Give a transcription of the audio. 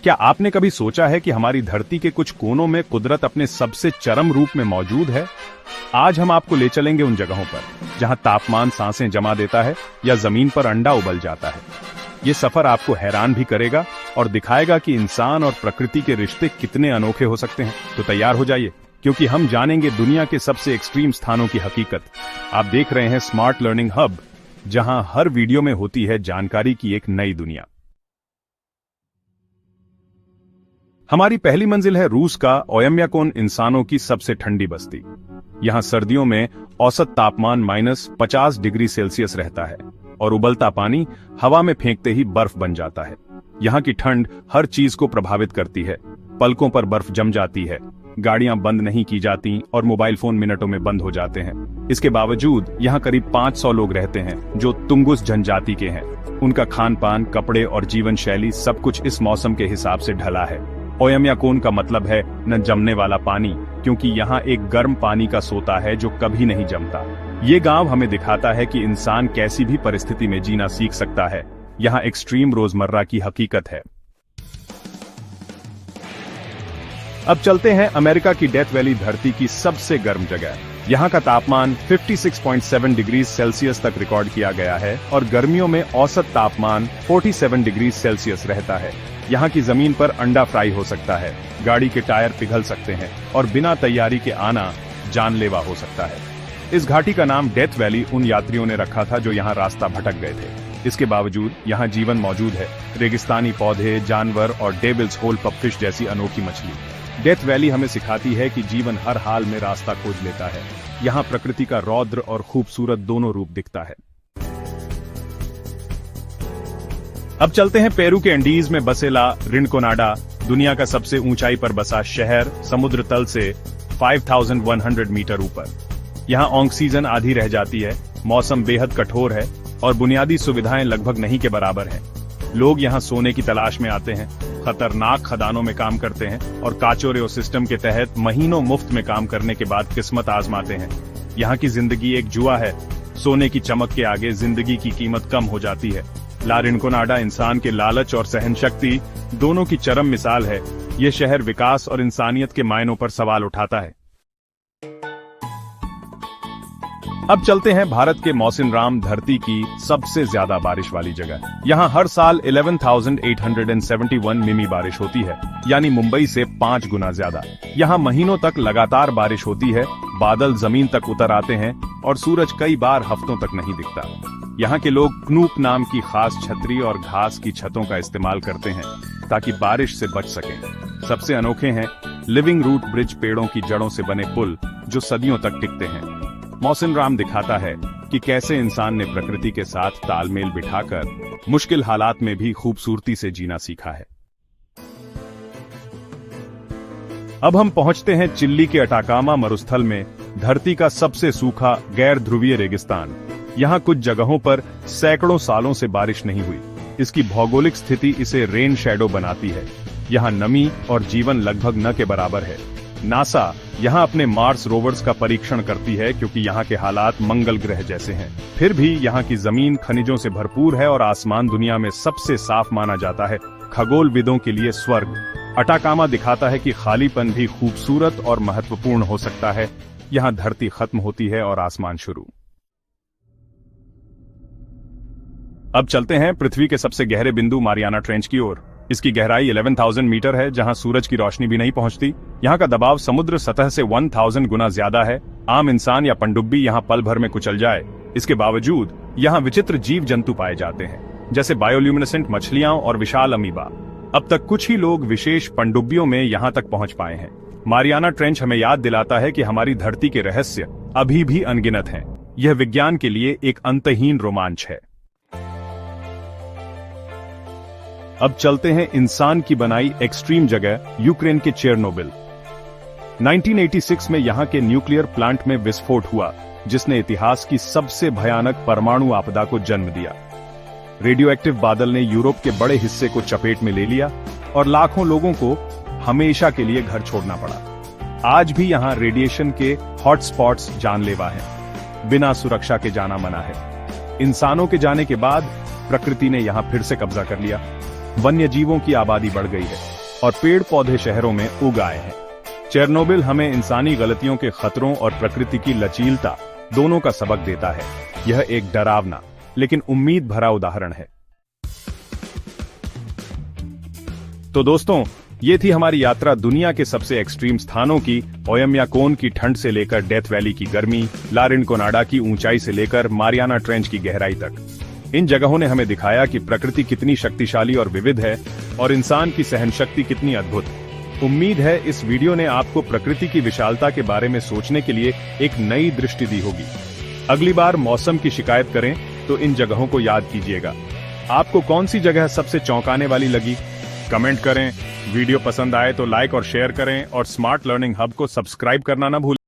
क्या आपने कभी सोचा है कि हमारी धरती के कुछ कोनों में कुदरत अपने सबसे चरम रूप में मौजूद है? आज हम आपको ले चलेंगे उन जगहों पर जहां तापमान सांसें जमा देता है या जमीन पर अंडा उबल जाता है। ये सफर आपको हैरान भी करेगा और दिखाएगा कि इंसान और प्रकृति के रिश्ते कितने अनोखे हो सकते हैं। तो तैयार हो जाइए, क्योंकि हम जानेंगे दुनिया के सबसे एक्सट्रीम स्थानों की हकीकत। आप देख रहे हैं स्मार्ट लर्निंग हब, जहां हर वीडियो में होती है जानकारी की एक नई दुनिया। हमारी पहली मंजिल है रूस का ओयम्याकोन, इंसानों की सबसे ठंडी बस्ती। यहां सर्दियों में औसत तापमान -50 डिग्री सेल्सियस रहता है और उबलता पानी हवा में फेंकते ही बर्फ बन जाता है। यहां की ठंड हर चीज को प्रभावित करती है। पलकों पर बर्फ जम जाती है, गाड़ियां बंद नहीं की जाती और मोबाइल फोन मिनटों में बंद हो जाते हैं। इसके बावजूद यहां करीब 500 लोग रहते हैं जो तुंगुस जनजाति के हैं। उनका खान पान, कपड़े और जीवन शैली सब कुछ इस मौसम के हिसाब से ढला है। ओयम्याकोन का मतलब है न जमने वाला पानी, क्योंकि यहाँ एक गर्म पानी का सोता है जो कभी नहीं जमता। ये गांव हमें दिखाता है कि इंसान कैसी भी परिस्थिति में जीना सीख सकता है। यहाँ एक्सट्रीम रोजमर्रा की हकीकत है। अब चलते हैं अमेरिका की डेथ वैली, धरती की सबसे गर्म जगह। यहाँ का तापमान 56.7 डिग्री सेल्सियस तक रिकॉर्ड किया गया है और गर्मियों में औसत तापमान 47 डिग्री सेल्सियस रहता है। यहाँ की जमीन पर अंडा फ्राई हो सकता है, गाड़ी के टायर पिघल सकते हैं और बिना तैयारी के आना जानलेवा हो सकता है। इस घाटी का नाम डेथ वैली उन यात्रियों ने रखा था जो यहाँ रास्ता भटक गए थे। इसके बावजूद यहाँ जीवन मौजूद है, रेगिस्तानी पौधे, जानवर और डेविल्स होल पपफिश जैसी अनोखी मछली। डेथ वैली हमें सिखाती है कि जीवन हर हाल में रास्ता खोज लेता है। यहाँ प्रकृति का रौद्र और खूबसूरत दोनों रूप दिखता है। अब चलते हैं पेरू के एंडीज में बसे ला रिनकोनाडा, दुनिया का सबसे ऊंचाई पर बसा शहर, समुद्र तल से 5100 मीटर ऊपर। यहाँ ऑक्सीजन आधी रह जाती है, मौसम बेहद कठोर है और बुनियादी सुविधाएं लगभग नहीं के बराबर हैं। लोग यहाँ सोने की तलाश में आते हैं, खतरनाक खदानों में काम करते हैं और काचोरेओ सिस्टम के तहत महीनों मुफ्त में काम करने के बाद किस्मत आजमाते हैं। यहाँ की जिंदगी एक जुआ है। सोने की चमक के आगे जिंदगी की कीमत कम हो जाती है। ला रिनकोनाडा इंसान के लालच और सहनशक्ति दोनों की चरम मिसाल है। ये शहर विकास और इंसानियत के मायनों पर सवाल उठाता है। अब चलते हैं भारत के मौसिनराम, धरती की सबसे ज्यादा बारिश वाली जगह। यहाँ हर साल 11,871 मिमी बारिश होती है, यानी मुंबई से 5 गुना ज्यादा। यहाँ महीनों तक लगातार बारिश होती है, बादल जमीन तक उतर आते हैं और सूरज कई बार हफ्तों तक नहीं दिखता। यहाँ के लोग क्नूप नाम की खास छतरी और घास की छतों का इस्तेमाल करते हैं ताकि बारिश से बच सकें। सबसे अनोखे हैं लिविंग रूट ब्रिज, पेड़ों की जड़ों से बने पुल जो सदियों तक टिकते हैं। मौसिनराम दिखाता है कि कैसे इंसान ने प्रकृति के साथ तालमेल बिठाकर मुश्किल हालात में भी खूबसूरती से जीना सीखा है। अब हम पहुंचते हैं चिल्ली के अटाकामा मरुस्थल में, धरती का सबसे सूखा गैर ध्रुवीय रेगिस्तान। यहाँ कुछ जगहों पर सैकड़ों सालों से बारिश नहीं हुई। इसकी भौगोलिक स्थिति इसे रेन शैडो बनाती है। यहाँ नमी और जीवन लगभग न के बराबर है। नासा यहाँ अपने मार्स रोवर्स का परीक्षण करती है क्योंकि यहाँ के हालात मंगल ग्रह जैसे हैं। फिर भी यहाँ की जमीन खनिजों से भरपूर है और आसमान दुनिया में सबसे साफ माना जाता है, खगोलविदों के लिए स्वर्ग। अटाकामा दिखाता है कि खालीपन भी खूबसूरत और महत्वपूर्ण हो सकता है। यहाँ धरती खत्म होती है और आसमान शुरू। अब चलते हैं पृथ्वी के सबसे गहरे बिंदु मारियाना ट्रेंच की ओर। इसकी गहराई 11,000 मीटर है, जहां सूरज की रोशनी भी नहीं पहुंचती। यहाँ का दबाव समुद्र सतह से 1000 गुना ज्यादा है। आम इंसान या पनडुब्बी यहाँ पल भर में कुचल जाए। इसके बावजूद यहाँ विचित्र जीव जंतु पाए जाते हैं, जैसे बायोल्यूमिनेसेंट मछलियां और विशाल अमीबा। अब तक कुछ ही लोग विशेष पनडुब्बियों में यहाँ तक पहुंच पाए हैं। मारियाना ट्रेंच हमें याद दिलाता है कि हमारी धरती के रहस्य अभी भी अनगिनत हैं। यह विज्ञान के लिए एक अंतहीन रोमांच है। अब चलते हैं इंसान की बनाई एक्सट्रीम जगह, यूक्रेन के चेरनोबिल। 1986 में यहाँ के न्यूक्लियर प्लांट में विस्फोट हुआ, जिसने इतिहास की सबसे भयानक परमाणु आपदा को जन्म दिया। रेडियो एक्टिव बादल ने यूरोप के बड़े हिस्से को चपेट में ले लिया और लाखों लोगों को हमेशा के लिए घर छोड़ना पड़ा। आज भी यहाँ रेडिएशन के हॉटस्पॉट्स जानलेवा हैं। बिना सुरक्षा के जाना मना है। इंसानों के जाने के बाद प्रकृति ने यहाँ फिर से कब्जा कर लिया। वन्य जीवों की आबादी बढ़ गई है। और पेड़ पौधे शहरों में उग आए हैं। चेरनोबिल हमें इंसानी गलतियों के खतरों और प्रकृति की लचीलता दोनों का सबक देता है। यह एक डरावना लेकिन उम्मीद भरा उदाहरण है। तो दोस्तों, ये थी हमारी यात्रा दुनिया के सबसे एक्सट्रीम स्थानों की। ओयम्याकोन की ठंड से लेकर डेथ वैली की गर्मी, ला रिनकोनाडा की ऊंचाई से लेकर मारियाना ट्रेंच की गहराई तक। इन जगहों ने हमें दिखाया कि प्रकृति कितनी शक्तिशाली और विविध है और इंसान की सहनशक्ति कितनी अद्भुत। उम्मीद है इस वीडियो ने आपको प्रकृति की विशालता के बारे में सोचने के लिए एक नई दृष्टि दी होगी। अगली बार मौसम की शिकायत करें तो इन जगहों को याद कीजिएगा। आपको कौन सी जगह सबसे चौंकाने वाली लगी? कमेंट करें। वीडियो पसंद आए तो लाइक और शेयर करें और स्मार्ट लर्निंग हब को सब्सक्राइब करना ना भूलें।